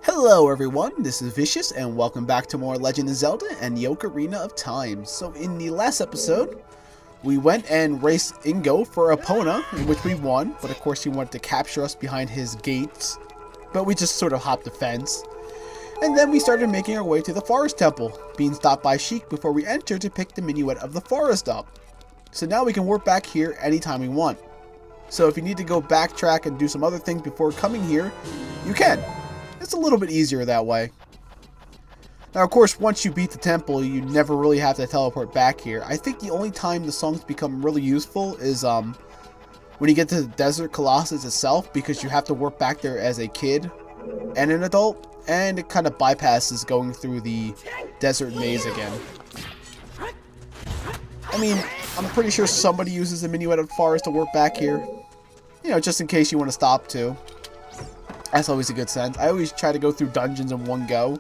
Hello everyone, this is Vicious and welcome back to more Legend of Zelda and the Ocarina of Time. So in the last episode, we went and raced Ingo for Epona, in which we won, but of course he wanted to capture us behind his gates, but we just sort of hopped the fence. And then we started making our way to the Forest Temple, being stopped by Sheik before we entered to pick the minuet of the forest up. So now we can warp back here anytime we want. So if you need to go backtrack and do some other things before coming here, you can. It's a little bit easier that way. Now, of course, once you beat the temple, you never really have to teleport back here. I think the only time the songs become really useful is when you get to the Desert Colossus itself, because you have to warp back there as a kid and an adult, and it kind of bypasses going through the desert maze again. I mean, I'm pretty sure somebody uses the minuet of the forest to warp back here. You know, just in case you want to stop too. That's always a good sense. I always try to go through dungeons in one go,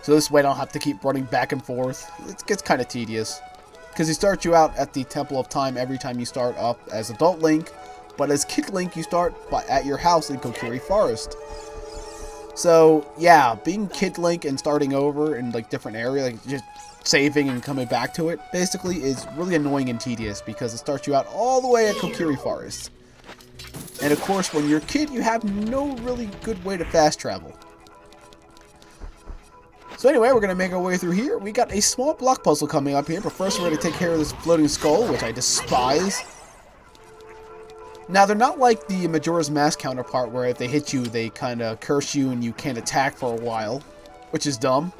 so this way I don't have to keep running back and forth. It gets kind of tedious, because he starts you out at the Temple of Time every time you start up as Adult Link, but as Kid Link you start at your house in Kokiri Forest. So yeah, being Kid Link and starting over in like different area, like just saving and coming back to it, basically is really annoying and tedious, because it starts you out all the way at Kokiri Forest. And of course, when you're a kid, you have no really good way to fast travel. So anyway, we're going to make our way through here. We got a small block puzzle coming up here, but first we're going to take care of this floating skull, which I despise. Now, they're not like the Majora's Mask counterpart, where if they hit you, they kind of curse you and you can't attack for a while, which is dumb.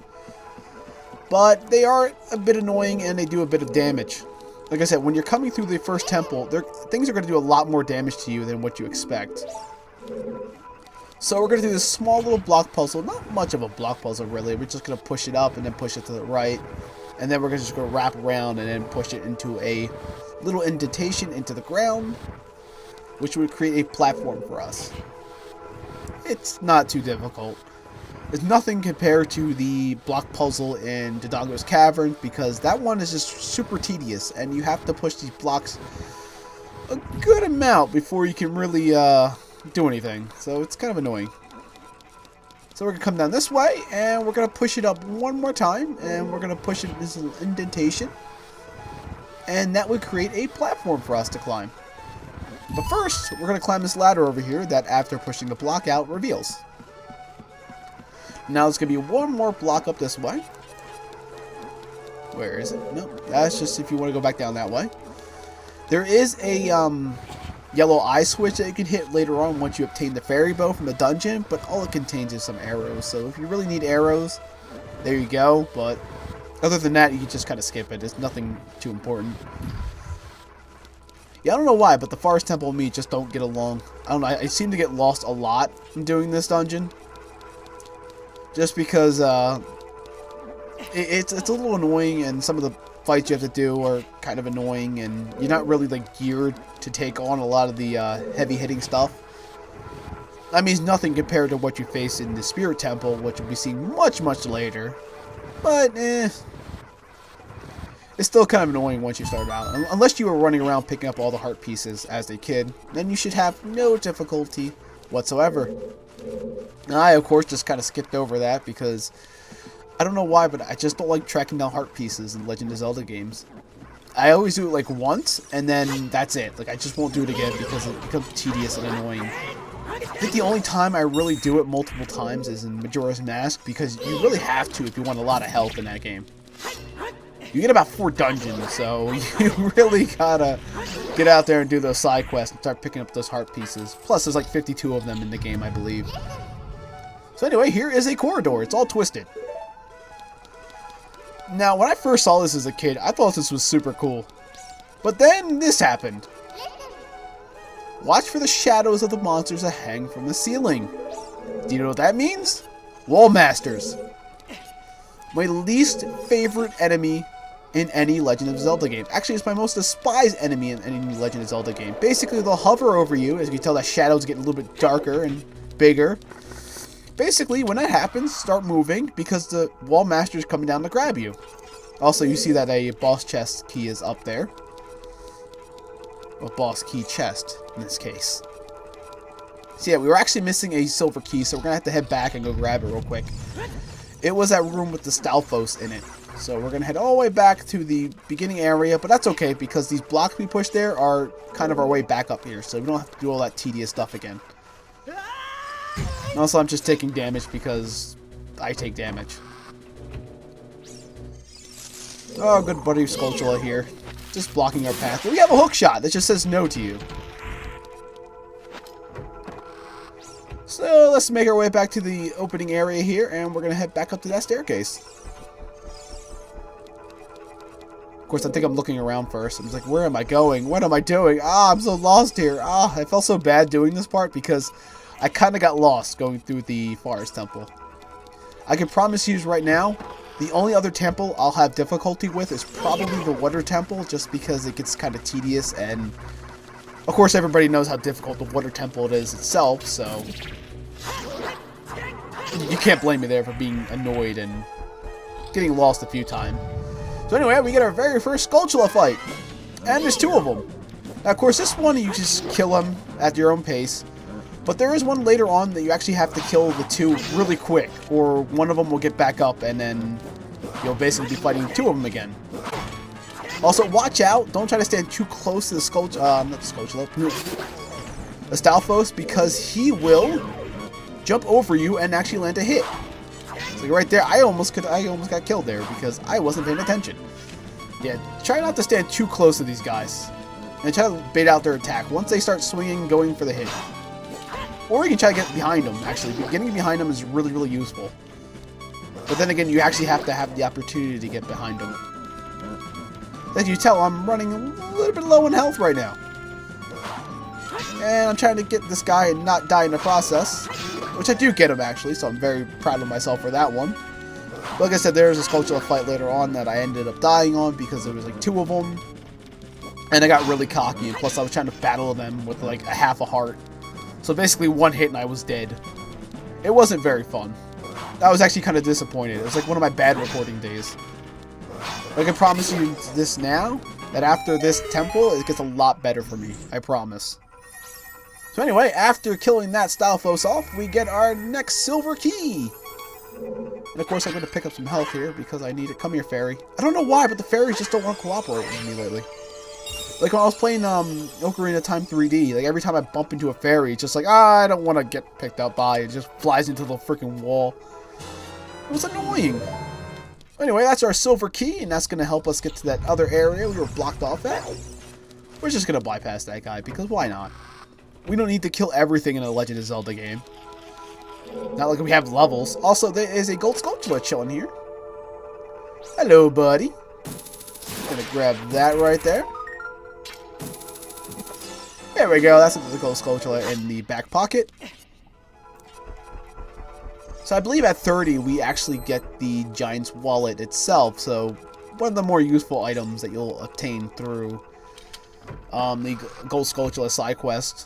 But they are a bit annoying and they do a bit of damage. Like I said, when you're coming through the first temple, things are going to do a lot more damage to you than what you expect. So we're going to do this small little block puzzle. Not much of a block puzzle, really. We're just going to push it up and then push it to the right. And then we're just going to wrap around and then push it into a little indentation into the ground, which would create a platform for us. It's not too difficult. It's nothing compared to the block puzzle in Dodongo's Cavern, because that one is just super tedious, and you have to push these blocks a good amount before you can really do anything. So it's kind of annoying. So we're going to come down this way, and we're going to push it up one more time, and we're going to push it in this little indentation, and that would create a platform for us to climb. But first, we're going to climb this ladder over here that, after pushing the block out, reveals. Now there's going to be one more block up this way. Where is it? Nope. That's just if you want to go back down that way. There is a yellow eye switch that you can hit later on once you obtain the fairy bow from the dungeon, but all it contains is some arrows. So if you really need arrows, there you go. But other than that, you can just kind of skip it. It's nothing too important. Yeah, I don't know why, but the Forest Temple and me just don't get along. I don't know. I seem to get lost a lot in doing this dungeon. Just because it's a little annoying, and some of the fights you have to do are kind of annoying, and you're not really like geared to take on a lot of the heavy hitting stuff. I mean, it's nothing compared to what you face in the Spirit Temple, which will be seen much later. But it's still kind of annoying once you start out. Unless you were running around picking up all the heart pieces as a kid, then you should have no difficulty whatsoever. I, of course, just kind of skipped over that because I don't know why, but I just don't like tracking down heart pieces in Legend of Zelda games. I always do it like once, and then that's it. Like, I just won't do it again because it becomes tedious and annoying. I think the only time I really do it multiple times is in Majora's Mask, because you really have to if you want a lot of health in that game. You get about 4 dungeons, so you really gotta get out there and do those side quests and start picking up those heart pieces. Plus, there's like 52 of them in the game, I believe. So anyway, here is a corridor. It's all twisted. Now, when I first saw this as a kid, I thought this was super cool. But then this happened. Watch for the shadows of the monsters that hang from the ceiling. Do you know what that means? Wall Masters. My least favorite enemy in any Legend of Zelda game. Actually, it's my most despised enemy in any Legend of Zelda game. Basically, they'll hover over you. As you can tell, the shadows get a little bit darker and bigger. Basically, when that happens, start moving, because the Wall Master is coming down to grab you. Also, you see that a boss chest key is up there. A boss key chest, in this case. So yeah, we were actually missing a silver key, so we're going to have to head back and go grab it real quick. It was that room with the Stalfos in it. So we're going to head all the way back to the beginning area, but that's okay because these blocks we pushed there are kind of our way back up here, so we don't have to do all that tedious stuff again. And also, I'm just taking damage because I take damage. Oh, good buddy Skulltula here. Just blocking our path. We have a hook shot that just says no to you. So let's make our way back to the opening area here, and we're going to head back up to that staircase. Of course, I think I'm looking around first. I'm just like, where am I going? What am I doing? Ah, I'm so lost here. Ah, I felt so bad doing this part because I kind of got lost going through the Forest Temple. I can promise you right now, the only other temple I'll have difficulty with is probably the Water Temple, just because it gets kind of tedious, and of course everybody knows how difficult the Water Temple it is itself, so you can't blame me there for being annoyed and getting lost a few times. So anyway, we get our very first Skulltula fight, and there's two of them. Now, of course, this one you just kill him at your own pace. But there is one later on that you actually have to kill the two really quick, or one of them will get back up, and then you'll basically be fighting two of them again. Also, watch out! Don't try to stand too close to the the Stalfos, because he will jump over you and actually land a hit. So right there, I almost got killed there because I wasn't paying attention. Yeah, try not to stand too close to these guys, and try to bait out their attack once they start swinging, going for the hit. Or you can try to get behind them, actually. Getting behind them is really, really useful. But then again, you actually have to have the opportunity to get behind them. As you tell, I'm running a little bit low in health right now. And I'm trying to get this guy and not die in the process. Which I do get him, actually, so I'm very proud of myself for that one. But like I said, there was a Skulltula fight later on that I ended up dying on because there was like two of them. And I got really cocky, and plus I was trying to battle them with like a half a heart. So basically one hit and I was dead. It wasn't very fun. I was actually kind of disappointed. It was like one of my bad recording days. But I can promise you this now, that after this temple, it gets a lot better for me. I promise. So anyway, after killing that Stalfos off, we get our next silver key. And of course I'm going to pick up some health here because I need it. Come here, fairy. I don't know why, but the fairies just don't want to cooperate with me lately. Like when I was playing Ocarina Time 3D, like every time I bump into a fairy, it's just like, I don't want to get picked up by. It just flies into the freaking wall. It was annoying. Anyway, that's our silver key, and that's going to help us get to that other area we were blocked off at. We're just going to bypass that guy, because why not? We don't need to kill everything in a Legend of Zelda game. Not like we have levels. Also, there is a gold Skulltula chilling here. Hello, buddy. Gonna grab that right there. There we go, that's the gold Skulltula in the back pocket. So I believe at 30 we actually get the Giant's Wallet itself, so one of the more useful items that you'll obtain through the gold Skulltula side quest.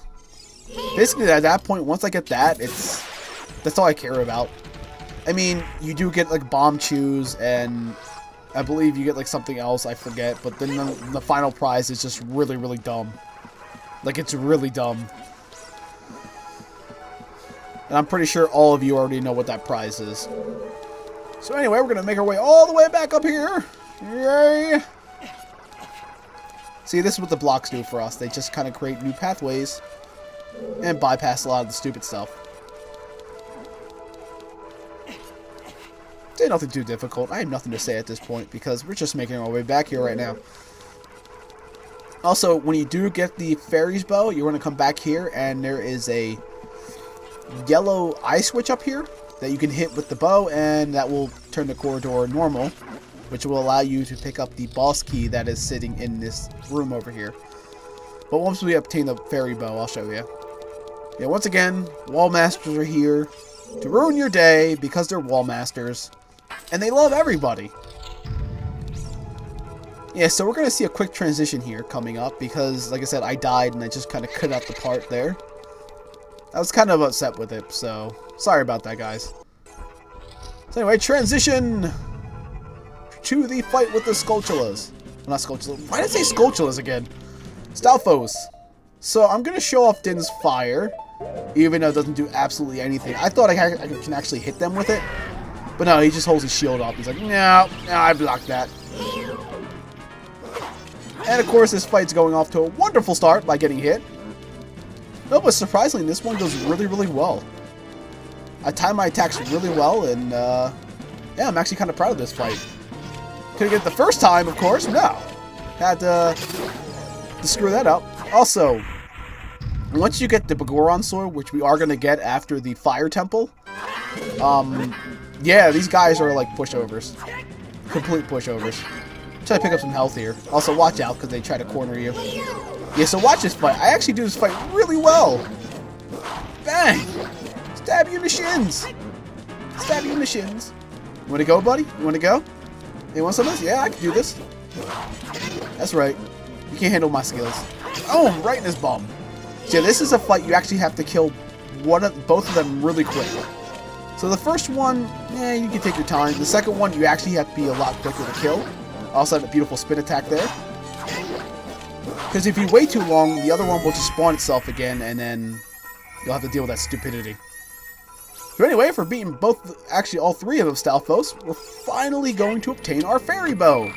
Basically at that point, once I get that, that's all I care about. I mean, you do get like bomb chews, and I believe you get like something else, I forget, but then the final prize is just really, really dumb. Like, it's really dumb. And I'm pretty sure all of you already know what that prize is. So anyway, we're going to make our way all the way back up here. Yay! See, this is what the blocks do for us. They just kind of create new pathways and bypass a lot of the stupid stuff. It's nothing too difficult. I have nothing to say at this point because we're just making our way back here right now. Also, when you do get the fairy's bow, you're going to come back here, and there is a yellow eye switch up here that you can hit with the bow, and that will turn the corridor normal, which will allow you to pick up the boss key that is sitting in this room over here. But once we obtain the fairy bow, I'll show you. Yeah, once again, wall masters are here to ruin your day because they're wall masters, and they love everybody. Yeah, so we're going to see a quick transition here coming up because, like I said, I died and I just kind of cut out the part there. I was kind of upset with it, so sorry about that, guys. So anyway, transition to the fight with the Skulltulas. Well, not Skulltulas. Why did I say Skulltulas again? Stalfos. So I'm going to show off Din's fire, even though it doesn't do absolutely anything. I thought I can actually hit them with it, but no, he just holds his shield up. He's like, no, I blocked that. And of course, this fight's going off to a wonderful start by getting hit. No, but surprisingly, this one goes really, really well. I time my attacks really well, and yeah, I'm actually kind of proud of this fight. Couldn't get it the first time, of course. No, had to screw that up. Also, once you get the Bagoron sword, which we are going to get after the Fire Temple, yeah, these guys are like pushovers. Complete pushovers. Try to pick up some health here. Also, watch out, because they try to corner you. Yeah, so watch this fight. I actually do this fight really well. Bang! Stab you in the shins. Stab you in the shins. You want to go, buddy? You want to go? You want some of this? Yeah, I can do this. That's right. You can't handle my skills. Oh, right in his bum. So yeah, this is a fight you actually have to kill both of them really quick. So the first one, yeah, you can take your time. The second one, you actually have to be a lot quicker to kill. Also have a beautiful spin attack there. Because if you wait too long, the other one will just spawn itself again, and then you'll have to deal with that stupidity. So anyway, for beating actually all three of them Stalfos, we're finally going to obtain our fairy bow.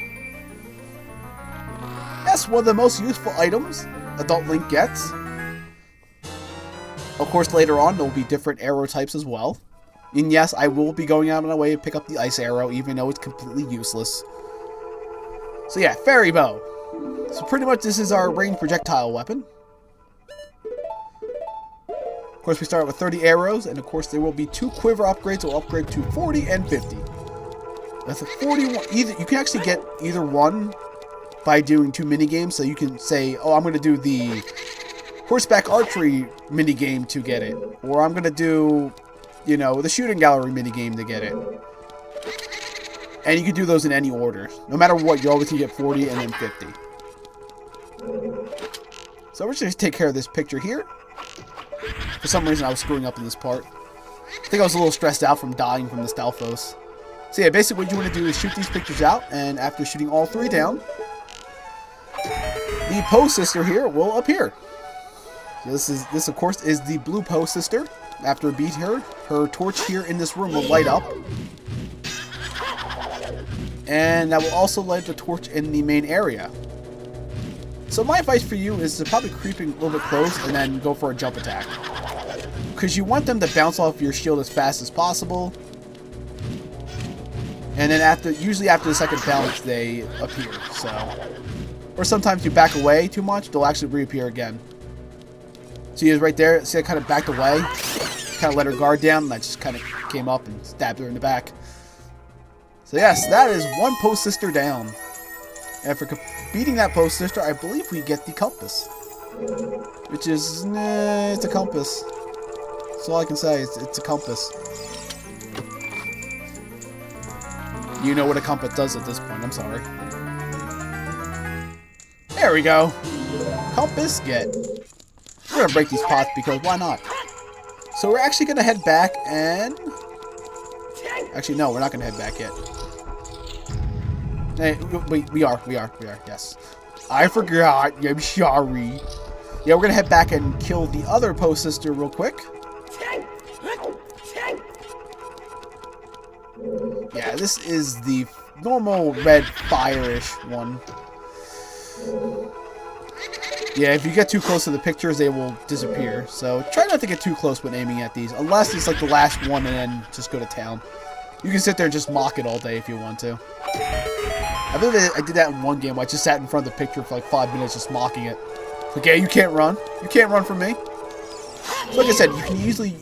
That's one of the most useful items Adult Link gets. Of course, later on, there will be different arrow types as well. And yes, I will be going out of my way to pick up the ice arrow, even though it's completely useless. So yeah, fairy bow. So pretty much this is our ranged projectile weapon. Of course, we start with 30 arrows, and of course there will be 2 quiver upgrades. Will upgrade to 40 and 50. That's a 41. You can actually get either one by doing 2 mini games. So you can say, oh, I'm going to do the horseback archery mini game to get it, or I'm going to do, you know, the shooting gallery mini game to get it. And you can do those in any order. No matter what, you always can get 40 and then 50. So we're just going to take care of this picture here. For some reason, I was screwing up in this part. I think I was a little stressed out from dying from the Stalfos. So yeah, basically what you want to do is shoot these pictures out, and after shooting all 3 down, the Poe sister here will appear. This of course is the blue Poe sister. After we beat her, her torch here in this room will light up. And that will also light the torch in the main area. So my advice for you is to probably creeping a little bit close and then go for a jump attack. Because you want them to bounce off your shield as fast as possible. And then usually after the second bounce, they appear. So, or sometimes you back away too much, they'll actually reappear again. See, is right there. See, I kind of backed away, kind of let her guard down, and I just kind of came up and stabbed her in the back. So yes, that is 1 Poe sister down. And for beating that Poe sister, I believe we get the compass, which is it's a compass. That's all I can say. It's a compass. You know what a compass does at this point. I'm sorry. There we go. Compass get. We're going to break these pots because why not? So we're actually going to head back and... Actually, no, we're not going to head back yet. Hey, we are, yes. I forgot. I'm sorry. Yeah, we're going to head back and kill the other Poe sister real quick. Yeah, this is the normal red fire-ish one. Yeah, if you get too close to the pictures, they will disappear. So try not to get too close when aiming at these, unless it's like the last one and then just go to town. You can sit there and just mock it all day if you want to. I believe I did that in one game. I just sat in front of the picture for like 5 minutes just mocking it. Like, yeah, you can't run. You can't run from me. So like I said, you can easily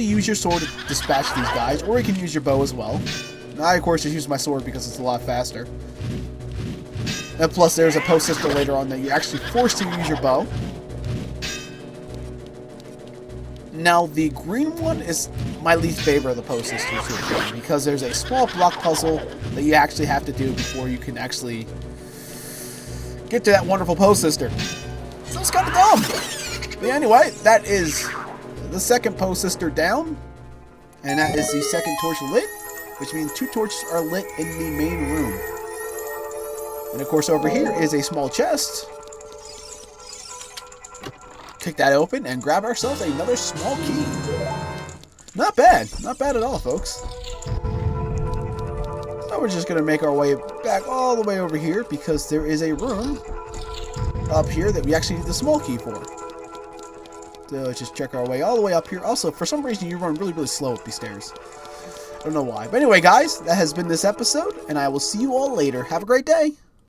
use your sword to dispatch these guys, or you can use your bow as well. I, of course, just use my sword because it's a lot faster. And plus, there's a Poe sister later on that you're actually forced to use your bow. Now, the green one is my least favorite of the Poe sisters here, because there's a small block puzzle that you actually have to do before you can actually get to that wonderful Poe sister. So it's kind of dumb. But anyway, that is the second Poe sister down, and that is the second torch lit, which means 2 torches are lit in the main room. And of course over here is a small chest. kick that open and grab ourselves another small key. Not bad. Not bad at all, folks. So we're just going to make our way back all the way over here because there is a room up here that we actually need the small key for. So let's just check our way all the way up here. Also, for some reason, you run really, really slow up these stairs. I don't know why. But anyway, guys, that has been this episode, and I will see you all later. Have a great day.